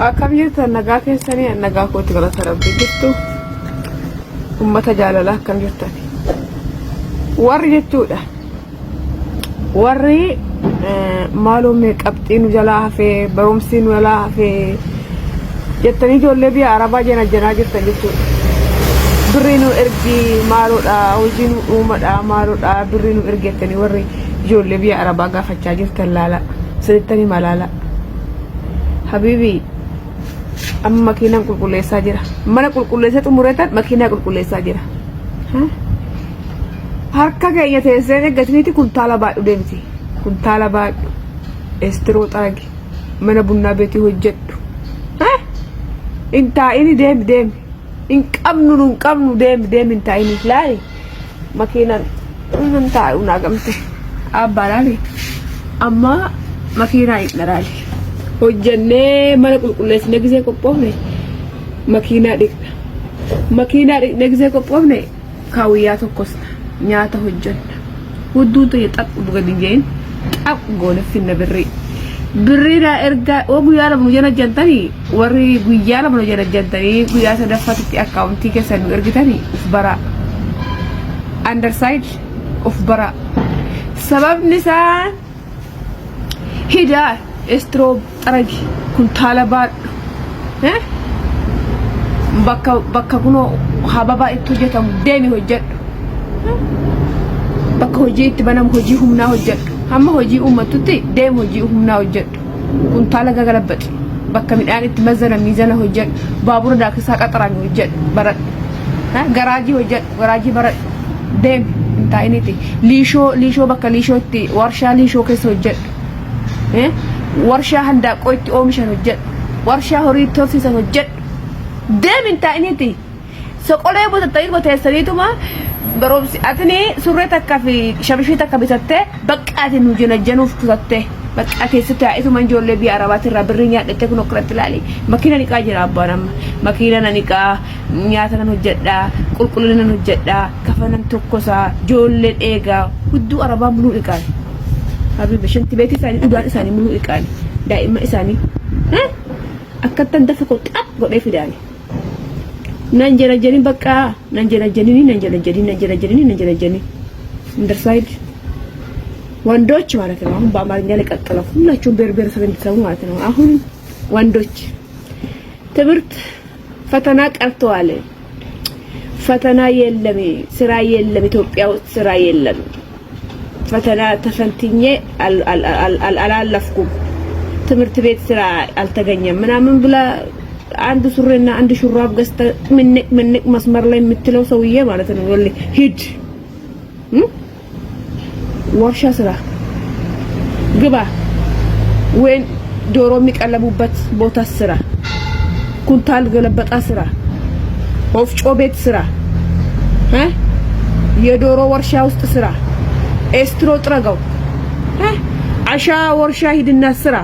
akkam jirtu nagaa keessanii nagaa kooti galata rabbii jirtu ummata jaalala akkam jirtan warri jechuudha warri maaloo mee qabxiin jalaa hafee barumsiin jalaa hafee jettanii ijoollee biyya arabaa janaa jirtan jechuudha birriinu ergi maaloodha hojiin uumadha maaloodha birriinu ergettanii warri ijoollee biyya arabaa gaafachaa jirtan laala sirriittanii malaala habibi amma makiinaan qulqulleessaa jira mana qulqulleessa xumureetan makiinaa qulqulleessaa jira harka keenya teessee eeggatiniiti kuntaala baadhu deemti kuntaala baadhu estiroo xaagi mana bunnaa beetii hojjedhu intaa'ini deemi in qabnu deemi intaa'ini laali makiinaan nan taa'u naagamte abbaalaali amma makiinaa idharaali hojjannee mana qulqulleessine gisee qophoofne makiinaa dhiqne gisee qophoofne kaawiyyaa tokkos nyaata hojjanna hudduutu xaphu gadi jeen xaphu goone finna birriidha erga guyyaa lama nu janajjantanii warri guyyaa lama nu janajjantanii guyyaa sadaffaatti akkaawuntii keessan nu ergitanii uf baraa underside uf baraa sababni isaa hidaa estro taragi kuntaala baadhu bakka kuno hababa itti hojjetamu deemi hojjedhu bakka hojii itti banamu hojii humnaa hojjedhu hamma hojii ummatutti deemi hojii humnaa hojjedhu kuntaala gagalabbati bakka midhaan itti mazana miizana hojjedhu baabura daakisaa qaxaraan hojjedhu baradhu garaajii hojjedhu garaajii baradhu deemi intaa'iniiti liishoo bakka liishootti warshaa liishoo keessa hojjedhu warshaa handaaqoo itti oomishan hojjedhu warshaa horii itti horsiisan hojjedhu deemin taa'iniiti soqolee botattanii boteessaniituma barumsi atini surree takka fi shabishii takka bitattee baqqaati nu janajjanuuf kutattee baqqaa keessatti haa'ituma ijoollee biyya arabaati irraa birrii nyaadhattee kun okkiratti ilaali makiina niqaa jira abbaan amma makiina na niqaa nyaata nan hojjedhaa qulqullina nan hojjedhaa kafanan tokkosaa ijoollee dheegaa hudduu arabaa muluu dhiqaan habibi shanti beeti isaanii dhugaan isaanii muluu dhiqaan daa'imma isaanii akkattan dafa ko xap godhee fidaani nan janajjanii bakka nan janajjanii underside ወንዶች ማለት ነው አሁን በአማርኛ ላይ ቀጥለው ሁላችሁም ብሔረሰብ እንድትሰሙ ማለት ነው አሁን ወንዶች ትምህርት ፈተና ቀርተዋል ፈተና የለም ስራ የለም ኢትዮጵያ ውስጥ ስራ የለም ፈተና ተፈንትኜ አላለፍኩም ትምህርት ቤት ስራ አልተገኘም ምናምን ብላ አንድ ሱሪና አንድ ሹራብ ገዝተ ምንቅ መስመር ላይ የምትለው ሰውዬ ማለት ነው ወልይ ሂድ ወርሻ ስራ ግባ ወይን ዶሮ የሚቀለቡበት ቦታ ስራ ኩንታል ገለበጣ ስራ ወፍጮ ቤት ስራ የዶሮ ወርሻ ውስጥ ስራ ኤስትሮ ጥረጋው አሻ ወርሻ ሂድና ስራ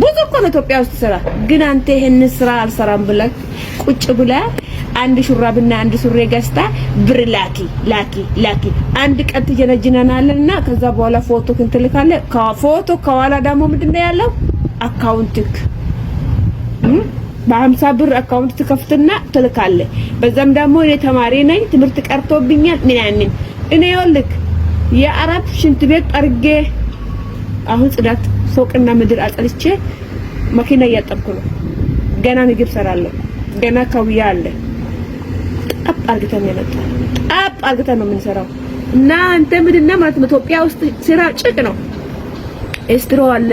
ብዙ እኮ ነው ኢትዮጵያ ውስጥ ስራ ግን አንተ ይሄን ስራ አልሰራም ብለህ ቁጭ ብለህ አንድ ሹራብና አንድ ሱሪ ገዝታ ብር ላኪ አንድ ቀን ትጀነጅናናልና ከዛ በኋላ ፎቶ እንትልካለ ከፎቶ ከኋላ ደግሞ ምንድነው ያለው አካውንትክ በ50 ብር አካውንት ትከፍትና ትልካለ በዛም ደግሞ እኔ ተማሪ ነኝ ትምህርት ቀርቶብኛል ምናምን እኔ ይወልክ የአረብ ሽንት ቤት አርጌ አሁን ጽዳት ፎቅና ምድር አጥልቼ መኪና እያጠብኩ ነው ገና ምግብ ሰራለሁ ገና ካውያ አለ አፕ አርግተን ነው የምንሰራው እና አንተ ምንድነው ማለት ኢትዮጵያ ውስጥ ስራ ጭቅ ነው ኤስትሮ አለ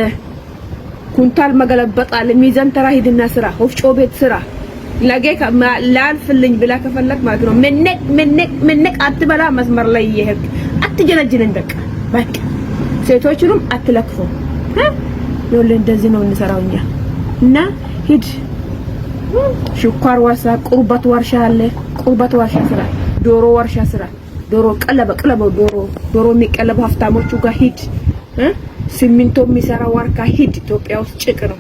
ኩንታል መገለበጥ አለ ሚዛን ተራ ሂድና ስራ ወፍጮ ቤት ስራ ለጌካ ላልፍልኝ ብላ ከፈለክ ማለት ነው ምንቅ አትበላ መስመር ላይ ይሄድ አትጀነጅነን በቃ ሴቶቹንም አትለክፉ ይኸውልህ እንደዚህ ነው እንሰራውኛ እና ሂድ ሹኳር ወርሳ ቁርበት ወርሻ አለ ቁርበት ወርሻ ስራ ዶሮ ወርሻ ስራ ዶሮ ቀለበ ዶሮ የሚቀለቡ ሀብታሞቹ ጋር ሂድ ሲሚንቶ የሚሰራ ዋርካ ሂድ ኢትዮጵያ ውስጥ ጭቅ ነው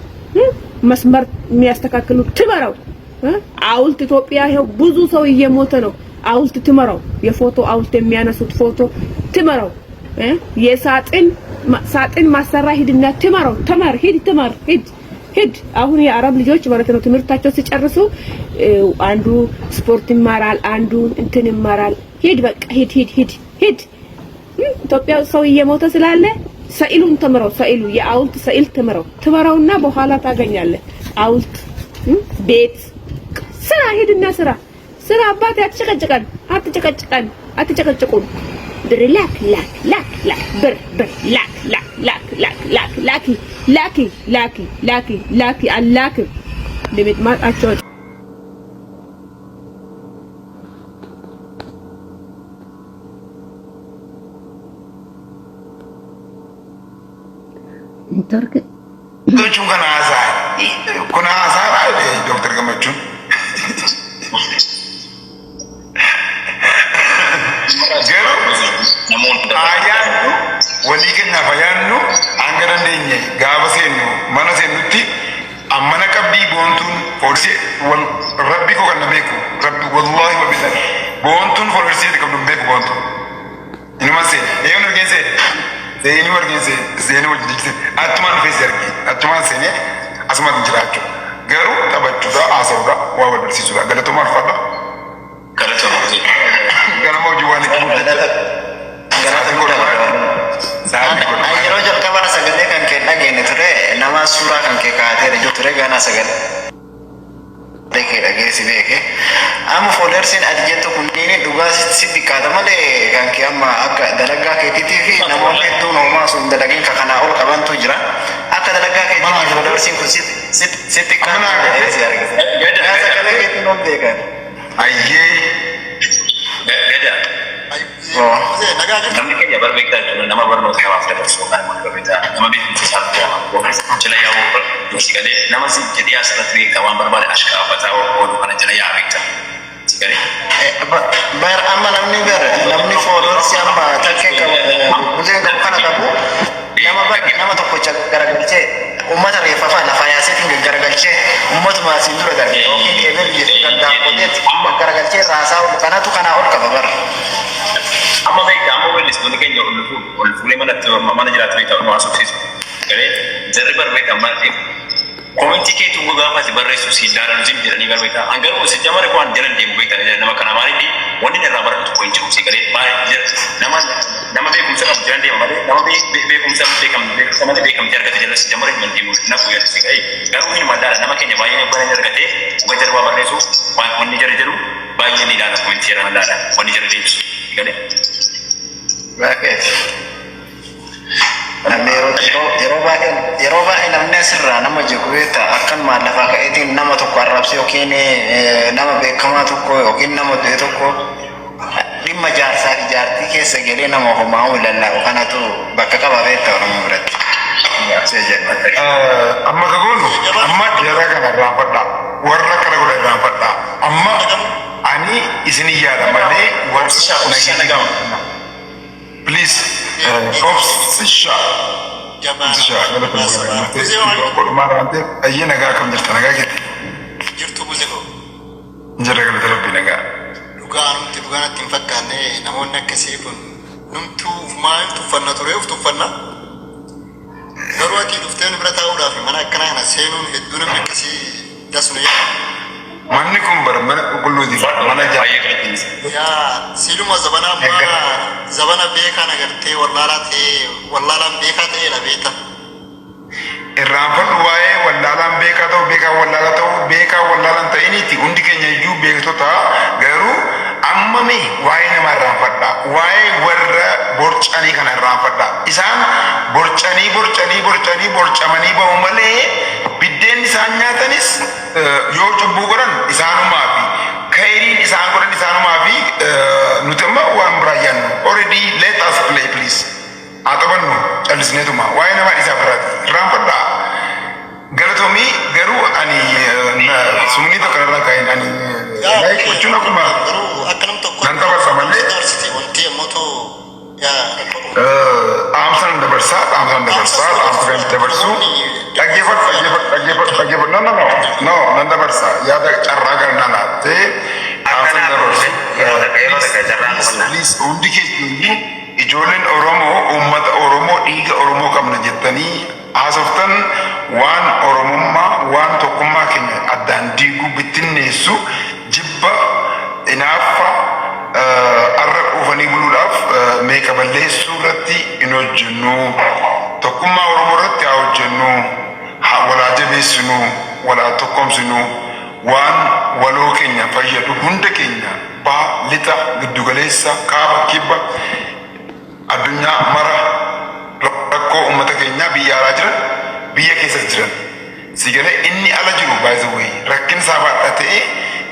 መስመር የሚያስተካክሉ ትመራው አውልት ኢትዮጵያ ይሄው ብዙ ሰው እየሞተ ነው አውልት ትመራው የፎቶ አውልት የሚያነሱት ፎቶ ትመራው የሳጥን ማሰራ ሂድና ተማር ሂድ። አሁን የአረብ ልጆች ማለት ነው ትምህርታቸው ሲጨርሱ አንዱ ስፖርት ይማራል፣ አንዱ እንትን ይማራል። ሂድ በቃ ሂድ። ኢትዮጵያ ሰው እየሞተ ስላለ ሰኢሉን ተምረው የአውልት ሰኢል ትመረውና በኋላ ታገኛለህ። አውልት ቤት ስራ ሂድና ስራ አባቴ አትጨቀጭቁን። ብር ላክ ብር ላክ አላክ ለምጥማጣቸው ኔትወርክ ዶቹ ከናሳ ዶክተር ገመቹ Ayyaannu walii kennaaf ayyaannu hanga dandeenye gaafa seennu mana seennutti ammana qabdii boontuun foorsee rabbi koo kan na beeku rabbi wallaahi wa billahi boontuun foorsee qabdu beeku boontuun inuma seene eeyoon argeen seene wajjin jechise attumaan dhufees argee attumaan seene asumaan jiraachuu garuu taphachuudha haasa'uudha waa wal barsiisuudha galatoomaa ulfaadha. Ganama hojii waan itti mul'ata. Yeroo jalqaba sagalee kan kee dhageenne ture nama suuraa kan kee kaa'atee jiru ture gaana sagalee kee dhageessi beeke amma foodarsiin ati jettu kunniin dhugaa sitti kaata malee kan kee amma akka dalagaa keetiitii fi namoonni hedduun homaa sun dalageen ka kanaa ol qabantu jira akka dalagaa keetiitii foodarsiin kun sitti kaata dhageessi argisa sagalee keetiin ol beekan. Ayyee. Gada. Namni keenya barbeektaa jiru nama barnoota namaaf dabarsuu kan barbeektaa nama beekumsa isaa fi jala yaa'uu dursi galee nama si jedhee asirratti beektaa waan barbaade ashkaafataa oolu kana jala yaa'aa beektaa. Bar amma namni foolorsi amma takkee buleen qabu kana qabu nama tokkocha garagalchee ummata reeffafaa lafa yaaseetiin garagalchee ummatuma asiin dura darbe yookiin eebel jedhu danda'amuuteetti garagalchee raasaa ol kanatu kanaa ol qaba bara. Amma beektaa amma weellistoonni keenya ol fuulee mana jiraatu beektaa ol haasofsiisu. Galee jarri barbeekan malee komintii keetu gaafate barreessu si daaran zim jedhanii barbeekaa hangaruu si jamare waan jalan deemu beektaa nama kana maaliif wanni irraa baratu ko hin jiru si galee nama beekumsa qabu jalan deema malee nama beekumsa malee beekamtii argate jala si jamare hin deemu nafu yaadu si galee garuu hin mallaadha nama keenya baay'ee baay'ee argatee uga jarbaa barreessu wanni jara jedhu baay'ee ni ilaala komintii jara mallaadha wanni jara deebisu galee. Baay'ee. Yeroo baay'ee namni asirraa nama jechuudha akkan maallaqaa ka'eetiin nama tokko arrabse yookiin nama beekamaa tokko yookiin nama du'e tokko dhimma jaarsaa fi jaartii keessa galee nama homaa lallaa'u kanatu bakka qaba beektaa Oromoo biratti. Amma kagoonu amma jara kana irraanfadha warra kana godha irraanfadha amma ani isin yaada malee warra nageenyaa. Please, obsession. Ayye nagaa kam jirta nagaa gitti. Jirtu buzeeko. Jara galata rabbi nagaa. Dhugaanumti dhugaanatti hin fakkaanne namoonni akkasii kun numtuu maaltu uffanna ture uffanna. Garuu ati dhuftee bira taa'uudhaaf mana akkanaa kana seenuun hedduu namni akkasii dasnu yaa. Manni kun bara mana qulqulluuti mana jaayee. Yaa siluma zabana beekaa nagartee wallaalaan beekaa ta'eedha beekta. Irraanfadhu waa'ee wallaalaan beekaa ta'u beekaa wallaalaan ta'iniiti hundi keenya iyyuu beektota garuu amma mee waa'ee nama irraanfadha waa'ee warra borcanii kana irraanfadha isaan borcamanii ba'u malee biddeen isaan nyaatanis yoo cubbuu godhan isaanumaa fi khayriin isaan godhan isaanumaa fi nuti amma waan biraa yaannu already let us play please haa taphannu callisneetuma waa'ee nama isaa biraati irraanfadha galatoomii garuu ani sumnii tokko irraa kaa'in ani laayik gochuun akkuma nan taphatsa malee Amsan dabarsaa kan dabarsuu dhaggeeffatu no nan dabarsaa yaada carraa gara nan laattee Amsan dabarsu please hundi keenya ijoolleen Oromoo uummata Oromoo dhiiga Oromoo qabna jettanii haasoftan waan Oromummaa waan tokkummaa keenya addaan diiguu bittinneessu jibba inaaffa arra dhufanii buluudhaaf meeqa balleessuu irratti hin hojjennu. Tokkummaa Oromoo irratti haa hojjennu. Walaa jabeessinu, walaa tokkomsinu, waan waloo keenya fayyadu hunda keenya baha lixa giddugaleessa kaaba kibba addunyaa mara rakkoo uummata keenyaa biyya alaa jiran biyya keessa jiran sigalee inni ala jiru by the way rakkin isaa baadhaa ta'e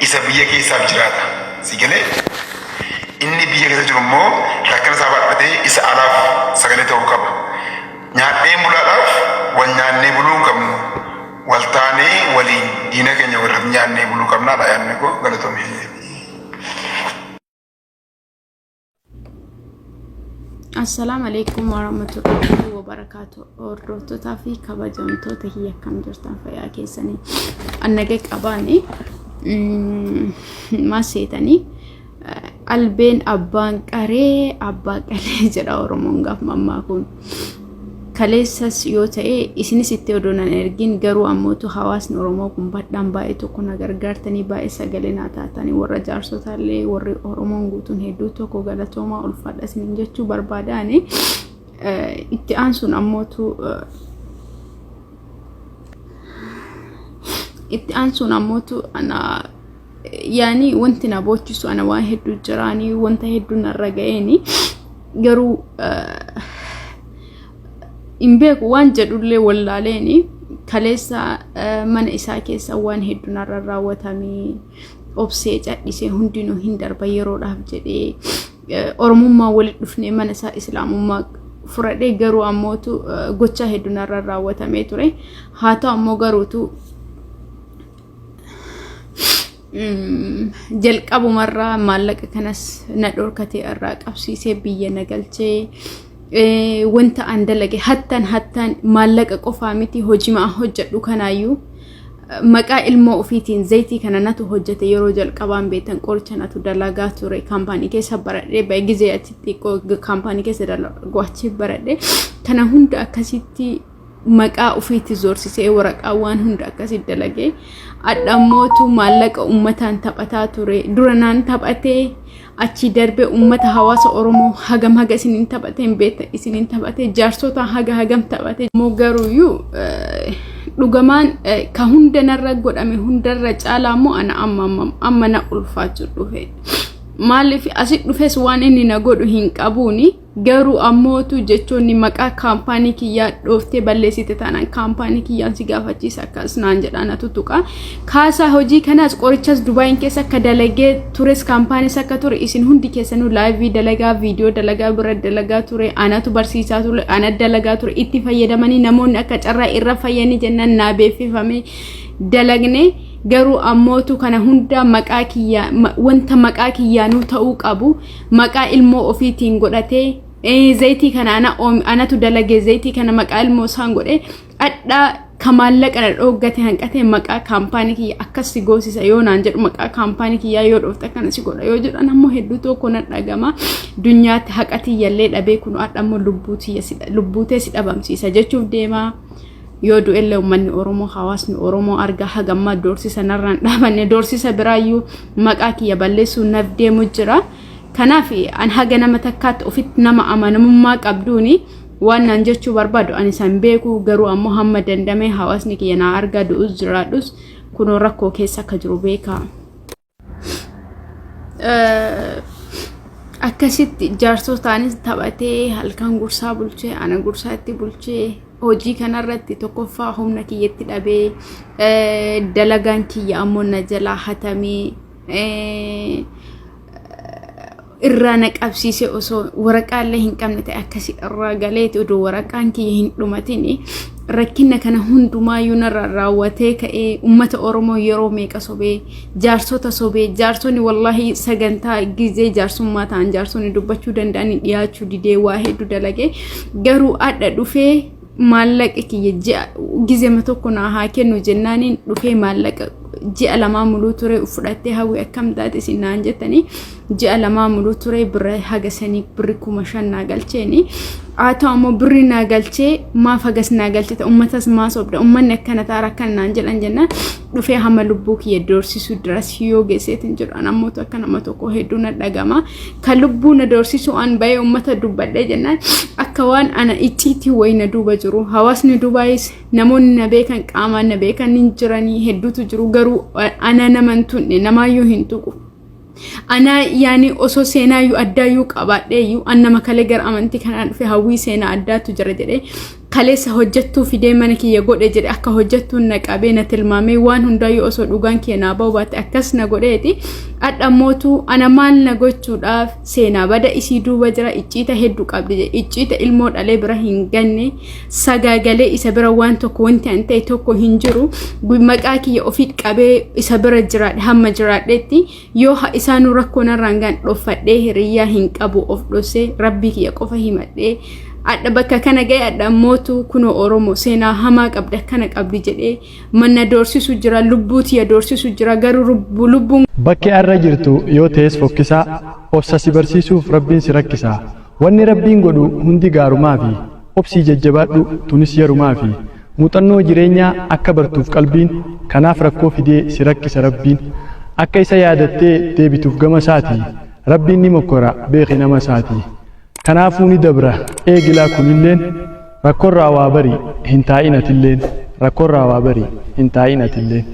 isa biyya keessaaf jiraata sigalee inni biyya keessa jiru immoo rakkin isaa baadhaa ta'e isa alaaf sagalee ta'uu qaba. Nyaadhee bulaadhaaf wal nyaannee buluu qabnu waltaanee waliin diina keenya warratti nyaannee buluu qabnaadha yaadne koo galatoomee. Assalamu alaikum warahmatullahi wabarakatuh. Hordoftoota fi kabajamtoota hiyya akkam jirtan fayyaa keessanii annagee qabaani maseetanii albeen abbaan qaree abbaa qalee jedha Oromoon gaaf mammaa kun. Kaleessas yoo ta'e isinis itti odoonan ergin garuu ammootu hawaasni Oromoo kun badhaan baay'ee tokko na gargaartanii baay'ee sagalee naa taatanii warra jaarsotaallee warri Oromoon guutuun hedduu tokko galatoomaa ulfaadha isiniin jechuu barbaadaani. Itti aansuun ammootu ana yaani wanti na boochisu ana waan hedduu jiraanii wanta hedduu narra ga'eeni garuu imbeeku waan jedhullee wallaaleeni kaleessa mana isaa keessa waan hedduu narra raawwatamee obsee cadhisee hundinuu hin darba yeroodhaaf jedhee Oromummaa walitti dhufnee mana isaa Islaamummaa furadhee garuu ammootu gocha hedduu narra raawwatamee ture. Haa ta'u ammoo garuutu jalqabumarraa maallaqa kanas na dhorkatee irraa qabsiisee biyya na galchee wanta an dalage hattan maallaqa qofaa miti hojimaa hojjedhu kanaayyuu maqaa ilmoo ofiitiin zayitii kana natu hojjete yeroo jalqabaan beetan qoricha natu dalagaa ture kaampaanii keessa baradhee baay'ee atitti kaampaanii keessa dalagu achi baradhee kana hunda akkasitti maqaa ofiitti zoorsisee waraqaa waan hunda akkasitti dalagee adhammootu maallaqa ummataan taphataa ture duranaan taphatee achi darbe ummata hawaasa Oromoo hagam isiniin taphateen beeta isiniin taphatee jaarsota hagam taphatee moo garuuyyuu dhugamaan ka hunda narra godhame hundarra caalaa moo ana amma na ulfaachuu dhufe maaliif asi dhufes waan inni na godhu hin qabuuni garuu ammootu jechoonni maqaa kaampaanii kiyyaa dhooftee balleessite taanaan kaampaanii kiyyaan si gaafachiisa akkas naan jedhaan tutuqa kaasaa hojii kanaas qorichas Dubaayin keessa akka dalagee tures kaampaaniis akka ture isin hundi keessanuu laayivii dalagaa viidiyoo dalagaa bira dalagaa ture anatu barsiisaa ture ana dalagaa ture itti fayyadamanii namoonni akka carraa irra fayyanii jennaan naa beeffifame dalagne garuu ammootu kana hunda maqaa kiyyaa wanta maqaa kiyyaanuu ta'uu qabu maqaa ilmoo ofiitiin godhatee zayitii kana anatu dalagee zayitii kana maqaa ilmoo isaan godhe adda kamaallaqa na dhoggate hanqate maqaa kaampaanii kiyya akkasi goosisa yoo naan jedhu maqaa kaampaanii kiyyaa yoo dhoofta kana si godha yoo jedhan ammoo hedduu tokko na dhagama dunyaatti haqatii yallee dhabee kun adhammoo lubbuutee si dhabamsiisa jechuuf deema. Yoo du'elle ummanni Oromoo hawaasni Oromoo arga hagamma doorsisa narraan dhaabanne doorsisa biraayyuu maqaa kiyya balleessuun naf deemu jira. Kanaaf an haga nama takkaatti ofitti nama amanamummaa qabduuni waan naan jechuu barbaadu ani san beeku garuu ammoo hamma dandamee hawaasni kiyya na arga du'us jiraadhus kunoo rakkoo keessa akka jiru beeka. Akkasitti jaarsotaanis taphatee halkan gursaa bulchee ana gursaatti bulchee hojii kanarratti tokkoffaa humna kiyyatti dhabee dalagaan kiyya ammoo na jalaa hatamee irraa na qabsiise osoo waraqaalee hin qabne ta'e akkasi irraa galeeti odoo waraqaan kiyya hin dhumatini rakkina kana hundumaayyuu narraa raawwatee ka'ee ummata Oromoo yeroo meeqa sobee jaarsota sobee jaarsonni wallahi sagantaa gizee jaarsummaa ta'an jaarsonni dubbachuu danda'anii dhiyaachuu didee waa hedduu dalagee garuu adda dhufee maallaqa kiyya gizema tokko na haa kennu jennaaniin dhufee maallaqa ji'a lamaa muluu ture fudhattee hawwi akkam taate sinaan jettanii ji'a lamaa muluu ture birra hagasanii birri 5,000 naa galcheeni aataa ammoo birri naa galchee maaf hagas naa galchite ummatas maasobda ummanni akkana taara kan naan jedhan jennaan dhufee hamma lubbuu kiyya doorsisu diras yoo geesseetin jedhu namoota akka nama tokko hedduu na dhagama kan lubbuu na doorsisu an bayee ummata dubbadhee jennaan akka waan ana icciitii wayna duuba jiru hawaasni duubaayis namoonni na beekan qaamaan na beekan hin jiranii hedduutu jiru garuu ana naman tunne namaayyuu hin tuqu ana yani oso seenaa yu adda yu qabadhe yu annama kale gar amanti kanaan dhufe hawwii seenaa addaatu jira jedhe kaleessa hojjettuu fidee mana kiyya godhe jedhe akka hojjettuun na qabee na tilmaamee waan hundaayyuu osoo dhugaan kiyya naa ba'u baate akkas na godheeti adhammootu ana maal na gochuudhaaf seenaa bada isii duuba jira icciita hedduu qabdi jedhe icciita ilmoo dhalee bira hin ganne sagaagalee isa bira waan tokko wanti an ta'e tokko hin jiru maqaa kiyya ofiit qabee isa bira jiraadhe hamma jiraadheetti yoo isaanuu rakkoo narraan gaan dhoffadhee hiriyyaa hin qabu of dhosee rabbii kiyya qofa himadhee adda bakka kana ga'e adhammootu kunoo oromoo seenaa hamaa qabda kana qabdi jedhee manna doorsisu jira lubbuuti ya doorsisu jira garuu lubbuun bakki arra jirtu yoo ta'es fokkisaa obsa si barsiisuuf rabbiin si rakkisaa wanni rabbiin godhu hundi gaarumaa fi obsii jajjabaadhu tunis yerumaa fi muuxannoo jireenyaa akka bartuuf qalbiin kanaaf rakkoo fidee si rakkisa rabbiin akka isa yaadattee deebituuf gama isaati rabbiin ni mokkora beeki nama isaati kanaafuu ni dabra eegilaa kunilleen rakkoorraa waa bari hin taa'inatilleen rakkoorraa waa bari hin taa'inatilleen